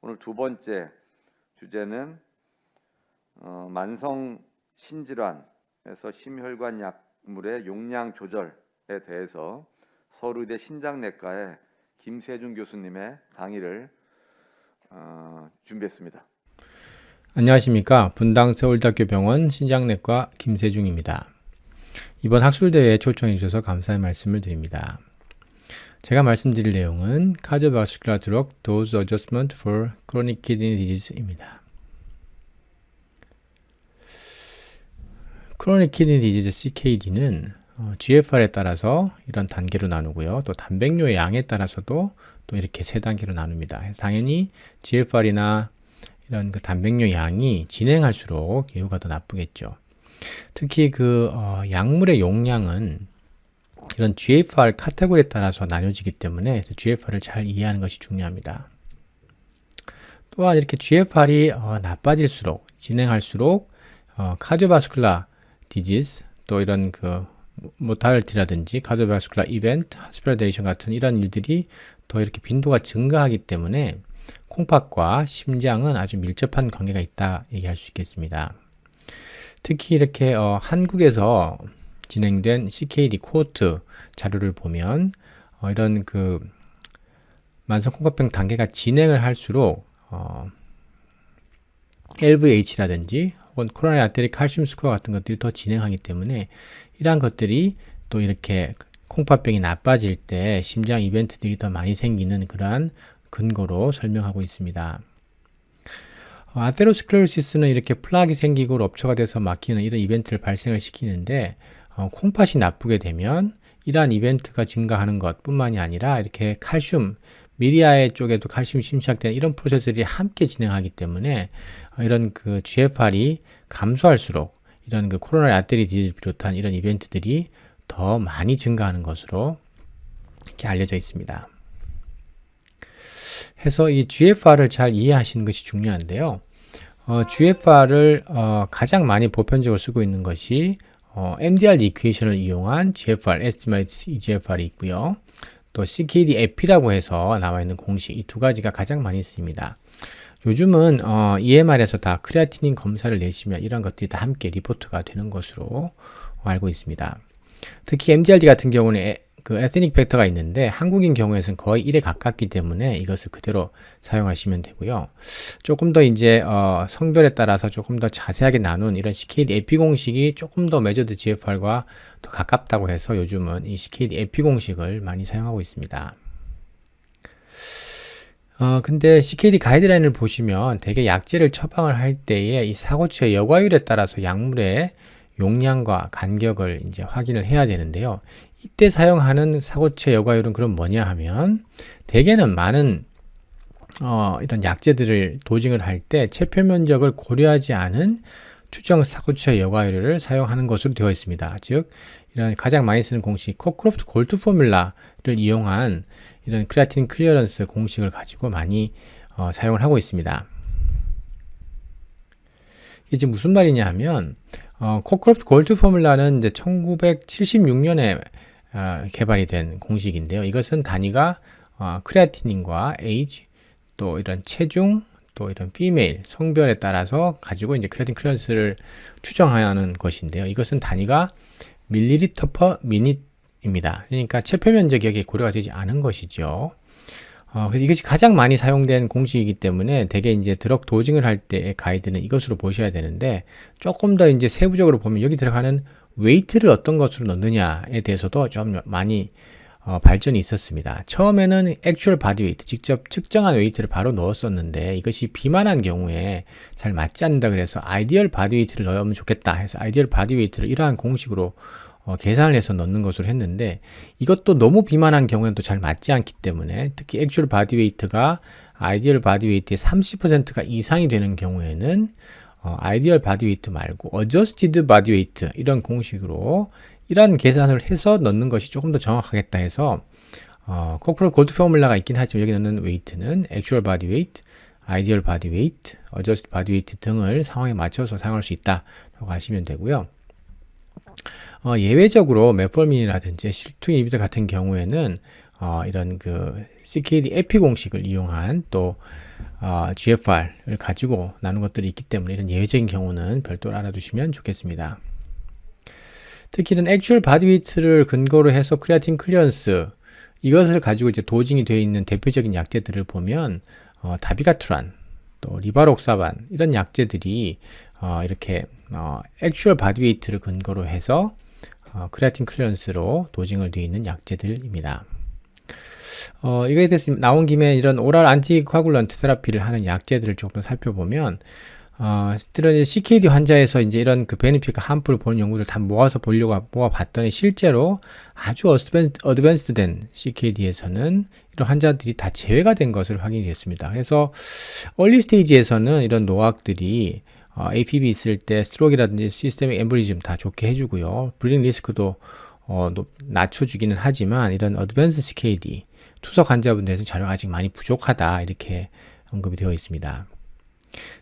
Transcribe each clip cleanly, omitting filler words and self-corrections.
오늘 두 번째 주제는 만성 신질환에서 심혈관 약물의 용량 조절에 대해서 서울의대 신장내과의 김세중 교수님의 강의를 준비했습니다. 안녕하십니까. 분당 서울대학교 병원 신장내과 김세중입니다. 이번 학술대회에 초청해 주셔서 감사의 말씀을 드립니다. 제가 말씀드릴 내용은 Cardiovascular Drug Dose Adjustment for Chronic Kidney Disease입니다. Chronic Kidney Disease CKD는 GFR에 따라서 이런 단계로 나누고요. 또 단백뇨의 양에 따라서도 또 이렇게 세 단계로 나눕니다. 당연히 GFR이나 이런 그 단백뇨 양이 진행할수록 예후가 더 나쁘겠죠. 특히 약물의 용량은 이런 GFR 카테고리에 따라서 나뉘어지기 때문에 GFR을 잘 이해하는 것이 중요합니다. 또한 이렇게 GFR이 나빠질수록 진행할수록 카디오바스쿨라 디지즈 또 이런 모탈리티라든지 카디오바스쿨라 이벤트, 하스피탈레이션 같은 이런 일들이 더 이렇게 빈도가 증가하기 때문에 콩팥과 심장은 아주 밀접한 관계가 있다 얘기할 수 있겠습니다. 특히 이렇게 한국에서 진행된 CKD 코호트 자료를 보면 이런 만성 콩팥병 단계가 진행을 할수록 LVH라든지 혹은 코로나리 아테리 칼슘 스코어 같은 것들이 더 진행하기 때문에 이러한 것들이 또 이렇게 콩팥병이 나빠질 때 심장 이벤트들이 더 많이 생기는 그러한 근거로 설명하고 있습니다. 아테로스클레로시스는 이렇게 플락이 생기고 럽처가 돼서 막히는 이런 이벤트를 발생을 시키는데 콩팥이 나쁘게 되면 이러한 이벤트가 증가하는 것 뿐만이 아니라 이렇게 칼슘, 미리아의 쪽에도 칼슘이 심착되는 이런 프로세스들이 함께 진행하기 때문에 이런 GFR이 감소할수록 이런 코로나리 아테리 디지즈를 비롯한 이런 이벤트들이 더 많이 증가하는 것으로 이렇게 알려져 있습니다. 해서 이 GFR을 잘 이해하시는 것이 중요한데요. GFR을 가장 많이 보편적으로 쓰고 있는 것이 MDR 이퀘이션을 이용한 GFR, Estimated eGFR이 있고요. 또 CKD-EPI라고 해서 나와 있는 공식, 이 두 가지가 가장 많이 쓰입니다. 요즘은 EMR에서 다 크레아티닌 검사를 내시면 이런 것들이 다 함께 리포트가 되는 것으로 알고 있습니다. 특히 MDRD 같은 경우는 에스닉 팩터가 있는데 한국인 경우에는 거의 1에 가깝기 때문에 이것을 그대로 사용하시면 되고요. 조금 더 이제 성별에 따라서 조금 더 자세하게 나눈 이런 CKD-EPI 공식이 조금 더 메저드 GFR과 더 가깝다고 해서 요즘은 이 CKD-EPI 공식을 많이 사용하고 있습니다. 근데 CKD 가이드라인을 보시면 대개 약제를 처방을 할 때에 이 사고치의 여과율에 따라서 약물의 용량과 간격을 이제 확인을 해야 되는데요. 이때 사용하는 사고체 여과율은 그럼 뭐냐 하면 대개는 많은 이런 약제들을 도징을 할 때 체표 면적을 고려하지 않은 추정 사고체 여과율을 사용하는 것으로 되어 있습니다. 즉 이런 가장 많이 쓰는 공식 코크로프트 골드 포뮬라를 이용한 이런 크레아틴 클리어런스 공식을 가지고 많이 사용을 하고 있습니다. 이게 지금 무슨 말이냐 하면 코크로프트 골드 포뮬라는 이제 1976년에 개발이 된 공식인데요. 이것은 단위가 크레아티닌과 에이지, 또 이런 체중, 또 이런 피메일 성별에 따라서 가지고 이제 크레아틴 클리어런스를 추정하는 것인데요. 이것은 단위가 밀리리터 퍼 미닛입니다. 그러니까 체표 면적이 여기에 고려가 되지 않은 것이죠. 그래서 이것이 가장 많이 사용된 공식이기 때문에 대개 이제 드럭 도징을 할 때의 가이드는 이것으로 보셔야 되는데 조금 더 이제 세부적으로 보면 여기 들어가는 웨이트를 어떤 것으로 넣느냐에 대해서도 좀 많이 발전이 있었습니다. 처음에는 액츄얼 바디 웨이트, 직접 측정한 웨이트를 바로 넣었었는데 이것이 비만한 경우에 잘 맞지 않는다 그래서 아이디얼 바디 웨이트를 넣으면 좋겠다 해서 아이디얼 바디 웨이트를 이러한 공식으로 계산을 해서 넣는 것으로 했는데 이것도 너무 비만한 경우에는 또 잘 맞지 않기 때문에 특히 액츄얼 바디 웨이트가 아이디얼 바디 웨이트의 30%가 이상이 되는 경우에는 아이디얼 바디 웨이트 말고 어저스티드 바디 웨이트 이런 공식으로 이런 계산을 해서 넣는 것이 조금 더 정확하겠다 해서 코크로프트 골드 포뮬라가 있긴 하지만 여기 넣는 웨이트는 액츄얼 바디 웨이트, 아이디얼 바디 웨이트, 어저스티드 바디 웨이트 등을 상황에 맞춰서 사용할 수 있다라고 하시면 되고요. 예외적으로 메폴민이라든지 실투 이니비터 같은 경우에는 이런 CKD-EPI 공식을 이용한 또 GFR을 가지고 나눈 것들이 있기 때문에 이런 예외적인 경우는 별도로 알아두시면 좋겠습니다. 특히 이런 액츄얼 바디 웨이트를 근거로 해서 크레아틴 클리어런스 이것을 가지고 이제 도징이 되어 있는 대표적인 약제들을 보면 다비가투란 또 리바록사반 이런 약제들이 이렇게 액츄얼 바디 웨이트를 근거로 해서 크레아틴 클리어런스로 도징을 되어 있는 약제들입니다. 이거에 대해서 나온 김에 이런 오랄 안티코아굴런트 테라피를 하는 약제들을 조금 살펴보면 이런 CKD 환자에서 이제 이런 그 베네핏과 함프를 보는 연구들 다 모아서 모아봤더니 실제로 아주 어드밴스드 된 CKD에서는 이런 환자들이 다 제외가 된 것을 확인이 됐습니다. 그래서 얼리 스테이지에서는 이런 노악들이 APB 있을 때 스트로크라든지 시스테믹 엠보리즘 다 좋게 해주고요. 블리딩 리스크도 낮춰주기는 하지만 이런 어드밴스 CKD 투석 환자분들에서는 자료가 아직 많이 부족하다 이렇게 언급이 되어 있습니다.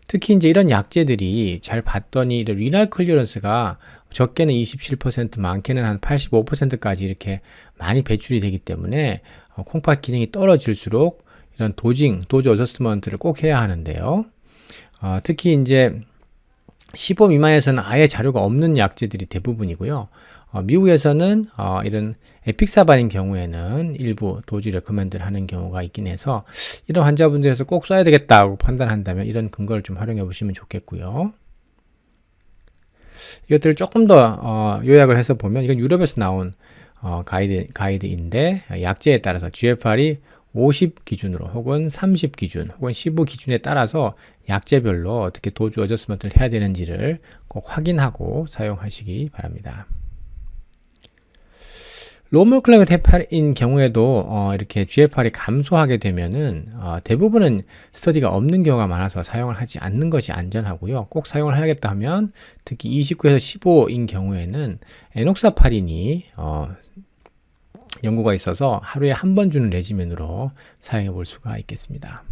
특히 이제 이런 약제들이 잘 봤더니 이런 리날 클리어런스가 적게는 27%, 많게는 한 85%까지 이렇게 많이 배출이 되기 때문에 콩팥 기능이 떨어질수록 이런 도즈 어저스트먼트를 꼭 해야 하는데요. 특히 이제 15 미만에서는 아예 자료가 없는 약제들이 대부분이고요. 미국에서는 이런 에픽사반인 경우에는 일부 도주 레커멘드를 하는 경우가 있긴 해서 이런 환자분들에서 꼭 써야 되겠다고 판단한다면 이런 근거를 좀 활용해 보시면 좋겠고요. 이것들을 조금 더 요약을 해서 보면 이건 유럽에서 나온 가이드인데 약제에 따라서 GFR이 50 기준으로 혹은 30 기준 혹은 15 기준에 따라서 약제별로 어떻게 도주 어저스먼트를 해야 되는지를 꼭 확인하고 사용하시기 바랍니다. 로몰클레그 헤파린 경우에도 이렇게 GFR이 감소하게 되면은 대부분은 스터디가 없는 경우가 많아서 사용을 하지 않는 것이 안전하고요. 꼭 사용을 해야겠다 하면 특히 29에서 15인 경우에는 에녹사파린이 연구가 있어서 하루에 한 번 주는 레지멘으로 사용해 볼 수가 있겠습니다.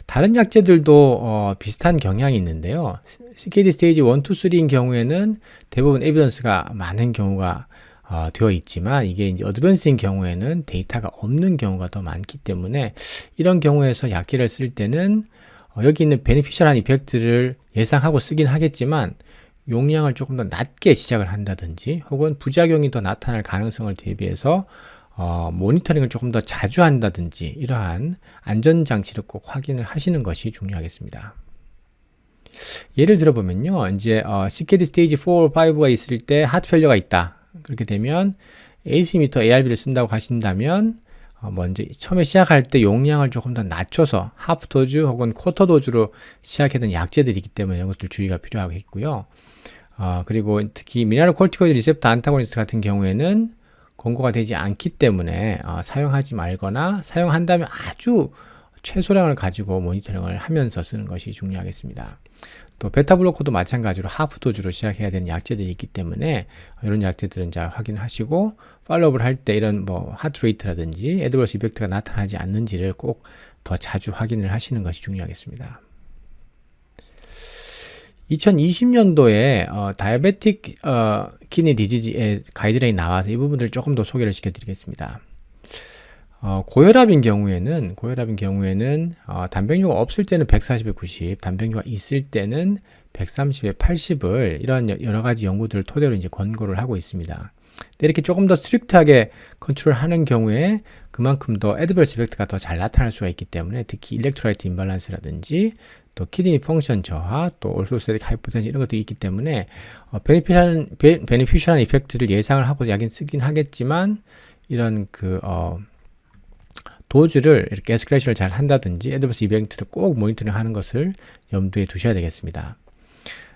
다른 약제들도 비슷한 경향이 있는데요. CKD 스테이지 1, 2, 3인 경우에는 대부분 에비던스가 많은 경우가 되어 있지만 이게 이제 어드밴스인 경우에는 데이터가 없는 경우가 더 많기 때문에 이런 경우에서 약제를 쓸 때는 여기 있는 베네피셜한 이펙트를 예상하고 쓰긴 하겠지만 용량을 조금 더 낮게 시작을 한다든지 혹은 부작용이 더 나타날 가능성을 대비해서 모니터링을 조금 더 자주 한다든지 이러한 안전장치를 꼭 확인을 하시는 것이 중요하겠습니다. 예를 들어보면요, 이제 CKD 스테이지 4, 5가 있을 때 하트 펠리어가 있다. 그렇게 되면 AC미터 ARB를 쓴다고 하신다면 먼저 처음에 시작할 때 용량을 조금 더 낮춰서 하프 도즈 혹은 쿼터 도즈로 시작하는 약제들이기 때문에 이런 것들 주의가 필요하겠고요. 그리고 특히 미네랄 콜티코이드 리셉터 안타고니스트 같은 경우에는 권고가 되지 않기 때문에 사용하지 말거나 사용한다면 아주 최소량을 가지고 모니터링을 하면서 쓰는 것이 중요하겠습니다. 또 베타블로커도 마찬가지로 하프 도즈로 시작해야 되는 약제들이 있기 때문에 이런 약제들은 잘 확인하시고 팔로우업을 할 때 이런 하트 레이트라든지 애드버스 이펙트가 나타나지 않는지를 꼭 더 자주 확인을 하시는 것이 중요하겠습니다. 2020년도에 다이아베틱 키드니 디지즈의 가이드라인이 나와서 이 부분들을 조금 더 소개를 시켜드리겠습니다. 고혈압인 경우에는 단백뇨가 없을 때는 140에 90, 단백뇨가 있을 때는 130에 80을 이런 여러 가지 연구들을 토대로 이제 권고를 하고 있습니다. 이렇게 조금 더 스트릭트하게 컨트롤하는 경우에 그만큼 더 애드버스 이펙트가 더 잘 나타날 수가 있기 때문에 특히 일렉트로라이트 임밸런스라든지 또 키드니 펑션 저하, 또 올소스틱 하이포텐션 이런 것들이 있기 때문에 베네피셜한 이펙트를 예상을 하고 약은 쓰긴 하겠지만 이런 도즈를 이렇게 에스컬레이션을 잘 한다든지 애드버스 이펙트를 꼭 모니터링 하는 것을 염두에 두셔야 되겠습니다.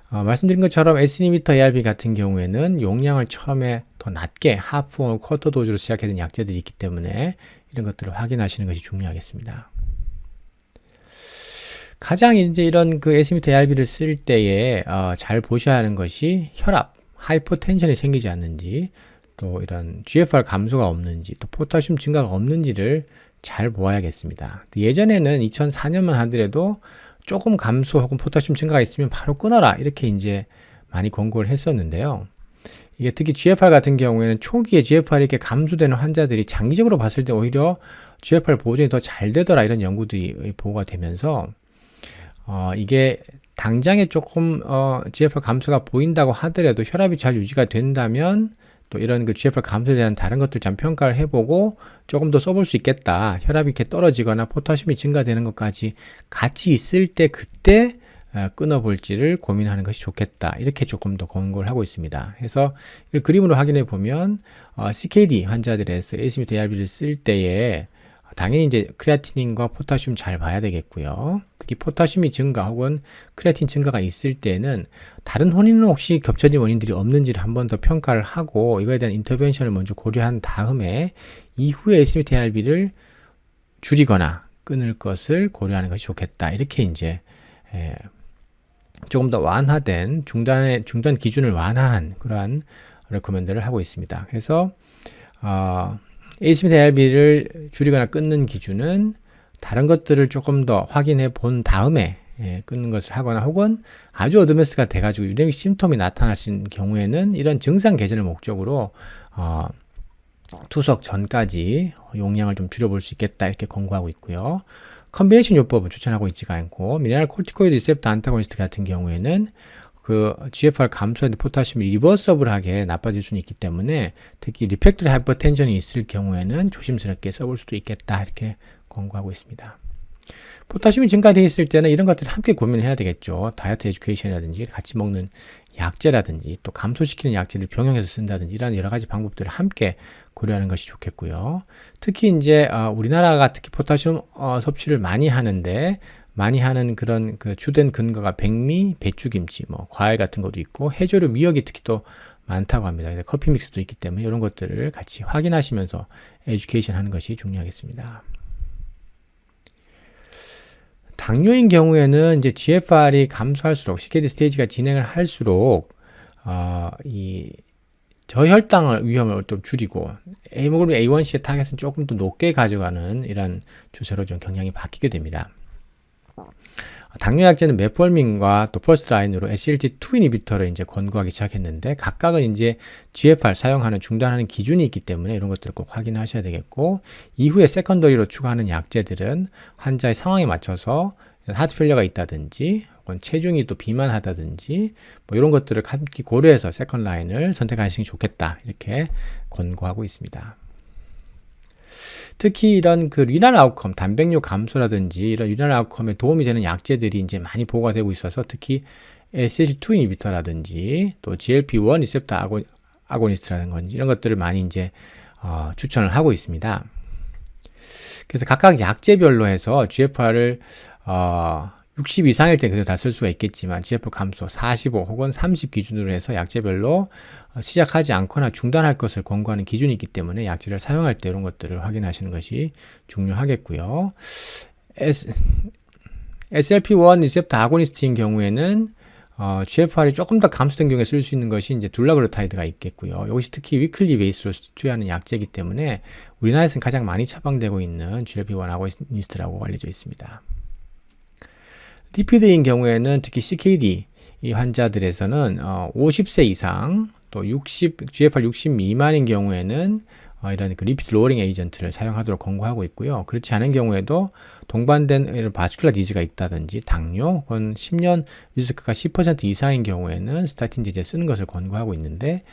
말씀드린 것처럼 S-이니비터 ARB 같은 경우에는 용량을 처음에 더 낮게 하프 혹은 쿼터 도즈로 시작하는 약제들이 있기 때문에 이런 것들을 확인하시는 것이 중요하겠습니다. 가장 이제 이런 S-이니비터 ARB를 쓸 때에 잘 보셔야 하는 것이 혈압, 하이포텐션이 생기지 않는지, 또 이런 GFR 감소가 없는지, 또 포타슘 증가가 없는지를 잘 보아야겠습니다. 예전에는 2004년만 하더라도 조금 감소 혹은 포타슘 증가가 있으면 바로 끊어라 이렇게 이제 많이 권고를 했었는데요. 이게 특히 GFR 같은 경우에는 초기에 GFR이 이렇게 감소되는 환자들이 장기적으로 봤을 때 오히려 GFR 보존이 더 잘 되더라 이런 연구들이 보고가 되면서 이게 당장에 조금 GFR 감소가 보인다고 하더라도 혈압이 잘 유지가 된다면 또 이런 그 GFR 감소에 대한 다른 것들 좀 평가를 해보고 조금 더 써볼 수 있겠다. 혈압이 이렇게 떨어지거나 포타슘이 증가되는 것까지 같이 있을 때 그때 끊어볼지를 고민하는 것이 좋겠다. 이렇게 조금 더 권고를 하고 있습니다. 그래서 이 그림으로 확인해 보면 CKD 환자들에서 ASMT-ARB를 쓸 때에 당연히 이제 크레아티닌과 포타슘 잘 봐야 되겠고요. 특히 포타슘이 증가 혹은 크레아틴 증가가 있을 때는 다른 원인은 혹시 겹쳐진 원인들이 없는지를 한 번 더 평가를 하고 이거에 대한 인터벤션을 먼저 고려한 다음에 이후에 ASMT-ARB를 줄이거나 끊을 것을 고려하는 것이 좋겠다. 이렇게 이제 조금 더 완화된 중단 기준을 완화한 그러한 레코멘드를 하고 있습니다. 그래서 ASMT-ARB를 줄이거나 끊는 기준은 다른 것들을 조금 더 확인해 본 다음에 끊는 것을 하거나 혹은 아주 어드밴스가 돼가지고 유레믹 심톰이 나타나신 경우에는 이런 증상 개선을 목적으로 투석 전까지 용량을 좀 줄여볼 수 있겠다 이렇게 권고하고 있고요. 컨비네이션 요법은 추천하고 있지가 않고 미네랄 코르티코이드 리셉터 안타고니스트 같은 경우에는 그 GFR 감소인데 포타슘이 리버서블하게 나빠질 수는 있기 때문에 특히 리펙터리 하이퍼텐션이 있을 경우에는 조심스럽게 써볼 수도 있겠다 이렇게 권고하고 있습니다. 포타슘이 증가되어 있을 때는 이런 것들을 함께 고민해야 되겠죠. 다이어트 에듀케이션이라든지 같이 먹는 약제라든지 또 감소시키는 약제를 병행해서 쓴다든지 이런 여러 가지 방법들을 함께 고려하는 것이 좋겠고요. 특히 이제 우리나라가 특히 포타슘 섭취를 많이 하는데 많이 하는 그런 그 주된 근거가 백미, 배추김치, 뭐 과일 같은 것도 있고 해조류, 미역이 특히 또 많다고 합니다. 커피 믹스도 있기 때문에 이런 것들을 같이 확인하시면서 에듀케이션 하는 것이 중요하겠습니다. 당뇨인 경우에는 이제 GFR이 감소할수록 CKD 스테이지가 진행을 할수록 이 저혈당 위험을 좀 줄이고 헤모글로빈 A1C의 타겟은 조금 더 높게 가져가는 이런 추세로 좀 경향이 바뀌게 됩니다. 당뇨 약제는 메폴민과 또 퍼스트라인으로 SGLT2 이니비터를 이제 권고하기 시작했는데 각각은 이제 GFR 사용하는 중단하는 기준이 있기 때문에 이런 것들을 꼭 확인하셔야 되겠고 이후에 세컨더리로 추가하는 약제들은 환자의 상황에 맞춰서 하트 페일러가 있다든지 혹은 체중이 또 비만하다든지 뭐 이런 것들을 함께 고려해서 세컨 라인을 선택하시는 게 좋겠다 이렇게 권고하고 있습니다. 특히 이런 그 리날 아웃컴, 단백뇨 감소라든지 이런 리날 아웃컴에 도움이 되는 약제들이 이제 많이 보고가 되고 있어서 특히 SH2 이니비터라든지 또 GLP-1 리셉터 아고니스트라는 건지 이런 것들을 많이 이제 추천을 하고 있습니다. 그래서 각각 약제별로 해서 GFR을 60 이상일 때 그대로 다 쓸 수가 있겠지만 GFR 감소 45 혹은 30 기준으로 해서 약제별로 시작하지 않거나 중단할 것을 권고하는 기준이 있기 때문에 약제를 사용할 때 이런 것들을 확인하시는 것이 중요하겠고요. SLP1 리셉터 아고니스트인 경우에는 GFR이 조금 더 감소된 경우에 쓸 수 있는 것이 이제 둘라그루타이드가 있겠고요. 이것이 특히 위클리 베이스로 투여하는 약제이기 때문에 우리나라에서는 가장 많이 처방되고 있는 GLP-1 아고니스트라고 알려져 있습니다. 리피드인 경우에는 특히 CKD 이 환자들에서는 50세 이상 또 GFR 60 미만인 경우에는 이런 그 리피드 로어링 에이전트를 사용하도록 권고하고 있고요. 그렇지 않은 경우에도 동반된 바스큘라 디지가 있다든지 당뇨 혹은 10년 리스크가 10% 이상인 경우에는 스타틴 제제 쓰는 것을 권고하고 있는데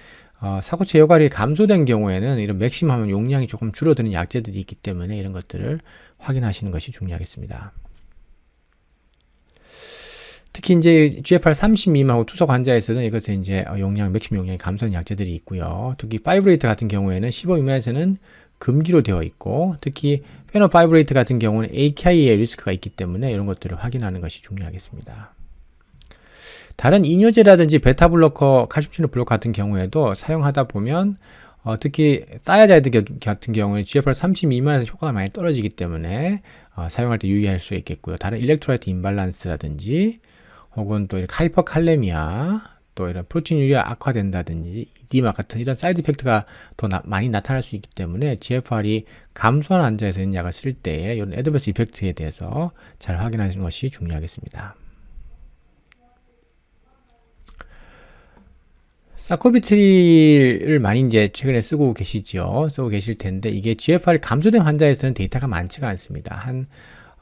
사고체 여과율이 감소된 경우에는 이런 맥시멈 용량이 조금 줄어드는 약제들이 있기 때문에 이런 것들을 확인하시는 것이 중요하겠습니다. 특히 이제 GFR 30 미만하고 투석 환자에서는 이것은 이제 맥시멈 용량이 감소하는 약제들이 있고요. 특히 파이브레이트 같은 경우에는 15 미만에서는 금기로 되어 있고 특히 페노파이브레이트 같은 경우는 AKI의 리스크가 있기 때문에 이런 것들을 확인하는 것이 중요하겠습니다. 다른 이뇨제라든지 베타블로커, 칼슘 채널 블록 같은 경우에도 사용하다 보면 특히 사야자이드 같은 경우에 GFR 30 미만에서 효과가 많이 떨어지기 때문에 사용할 때 유의할 수 있겠고요. 다른 일렉트로라이트 임발란스라든지 혹은 또 이렇게 하이퍼칼레미아, 또 이런 프로틴유리가 악화된다든지 이디마 같은 이런 사이드 이펙트가 더 많이 나타날 수 있기 때문에 GFR이 감소한 환자에서 있는 약을 쓸 때 이런 애드버스 이펙트에 대해서 잘 확인하시는 것이 중요하겠습니다. 사코비트리를 많이 이제 최근에 쓰고 계시죠. 쓰고 계실 텐데 이게 GFR 감소된 환자에서는 데이터가 많지가 않습니다.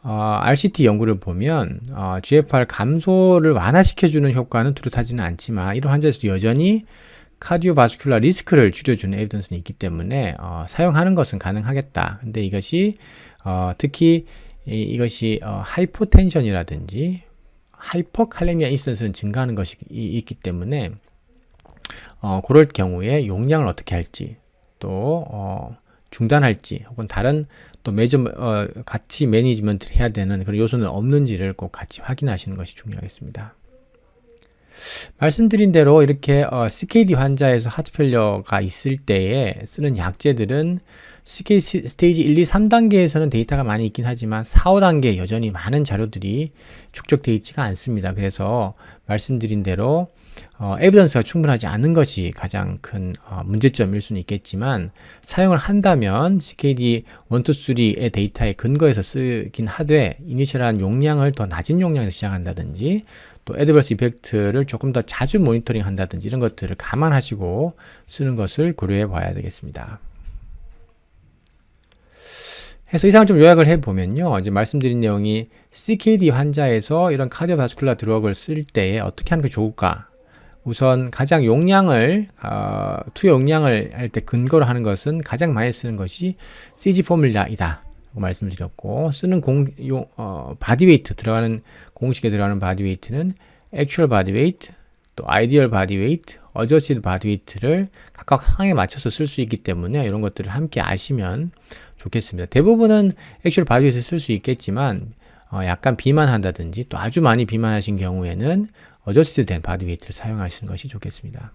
RCT 연구를 보면 GFR 감소를 완화시켜주는 효과는 뚜렷하지는 않지만 이런 환자에서도 여전히 카디오바스큘라 리스크를 줄여주는 에비던스는 있기 때문에 사용하는 것은 가능하겠다. 근데 이것이 특히 이것이 하이포텐션이라든지 하이퍼칼레미아 인시던스는 증가하는 것이 있기 때문에 그럴 경우에 용량을 어떻게 할지 또 중단할지 혹은 다른 또 같이 매니지먼트를 해야 되는 그런 요소는 없는지를 꼭 같이 확인하시는 것이 중요하겠습니다. 말씀드린 대로 이렇게 CKD 환자에서 하트페일러가 있을 때에 쓰는 약제들은 스테이지 1, 2, 3단계에서는 데이터가 많이 있긴 하지만 4, 5단계에 여전히 많은 자료들이 축적되어 있지가 않습니다. 그래서 말씀드린 대로 에비던스가 충분하지 않은 것이 가장 큰 문제점일 수는 있겠지만 사용을 한다면 CKD 1, 2, 3의 데이터에 근거해서 쓰긴 하되 이니셜한 용량을 더 낮은 용량에서 시작한다든지 또 애드버스 이펙트를 조금 더 자주 모니터링 한다든지 이런 것들을 감안하시고 쓰는 것을 고려해 봐야 되겠습니다. 해서 이상을 좀 요약을 해보면요. 이제 말씀드린 내용이 CKD 환자에서 이런 카디오바스큘라 드럭을 쓸 때에 어떻게 하는 게 좋을까? 우선 가장 투여 용량을 할 때 근거로 하는 것은 가장 많이 쓰는 것이 CG 포뮬라이다. 말씀을 드렸고 쓰는 바디웨이트 들어가는 공식에 들어가는 바디웨이트는 액츄얼 바디웨이트, 또 아이디얼 바디웨이트, 어저스티드 바디웨이트를 각각 상황에 맞춰서 쓸 수 있기 때문에 이런 것들을 함께 아시면 좋겠습니다. 대부분은 액츄얼 바디웨이트 쓸 수 있겠지만 약간 비만한다든지 또 아주 많이 비만하신 경우에는 어저스티드 된 바디웨이트를 사용하시는 것이 좋겠습니다.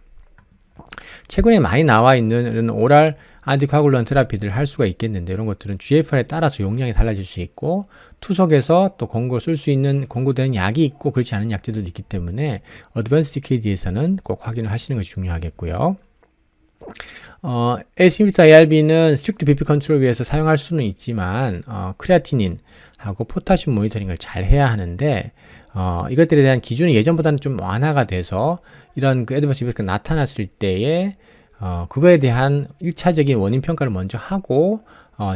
최근에 많이 나와 있는 이런 오랄 안티코아굴런 테라피들을 할 수가 있겠는데 이런 것들은 GFR에 따라서 용량이 달라질 수 있고 투석에서 또 쓸 수 있는 권고되는 약이 있고 그렇지 않은 약제들도 있기 때문에 어드밴스 CKD에서는 꼭 확인을 하시는 것이 중요하겠고요. L-시미터 ARB는 스트릭트 BP 컨트롤 위해서 사용할 수는 있지만 크레아티닌하고 포타슘 모니터링을 잘 해야 하는데 이것들에 대한 기준이 예전보다는 좀 완화가 돼서 이런 애드버스 이펙트가 나타났을 때에 그거에 대한 1차적인 원인 평가를 먼저 하고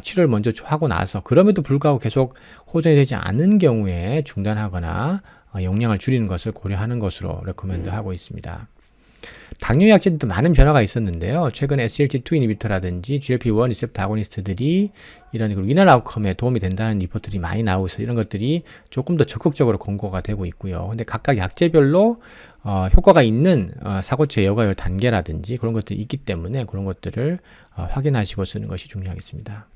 치료를 먼저 하고 나서 그럼에도 불구하고 계속 호전이 되지 않는 경우에 중단하거나 용량을 줄이는 것을 고려하는 것으로 레코멘드하고 있습니다. 당뇨 약제들도 많은 변화가 있었는데요. 최근에 SGLT2 이니비터라든지 GLP-1 리셉터 아고니스트들이 이런 리널 아웃컴에 도움이 된다는 리포트들이 많이 나오고 있어서 이런 것들이 조금 더 적극적으로 권고가 되고 있고요. 근데 각각 약제별로 효과가 있는 사고치의 여과율 단계라든지 그런 것들이 있기 때문에 그런 것들을 확인하시고 쓰는 것이 중요하겠습니다.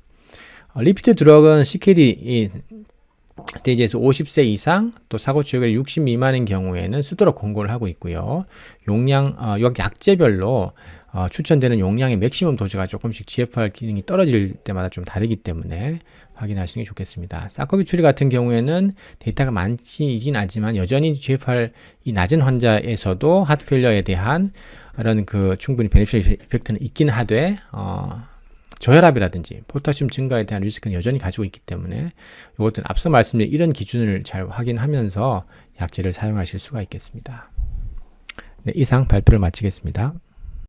리피트 드럭은 CKD 스테이지에서 50세 이상 또 사고치역이 60 미만인 경우에는 쓰도록 권고를 하고 있고요. 약제별로 추천되는 용량의 맥시멈 도즈가 조금씩 GFR 기능이 떨어질 때마다 좀 다르기 때문에 확인하시는 게 좋겠습니다. 사코비추리 같은 경우에는 데이터가 많지는 않지만 여전히 GFR이 낮은 환자에서도 하트페일러에 대한 이런 충분히 베네피셜 이펙트는 있긴 하되 저혈압이라든지 포타슘 증가에 대한 리스크는 여전히 가지고 있기 때문에 이것들은 앞서 말씀드린 이런 기준을 잘 확인하면서 약제를 사용하실 수가 있겠습니다. 네, 이상 발표를 마치겠습니다.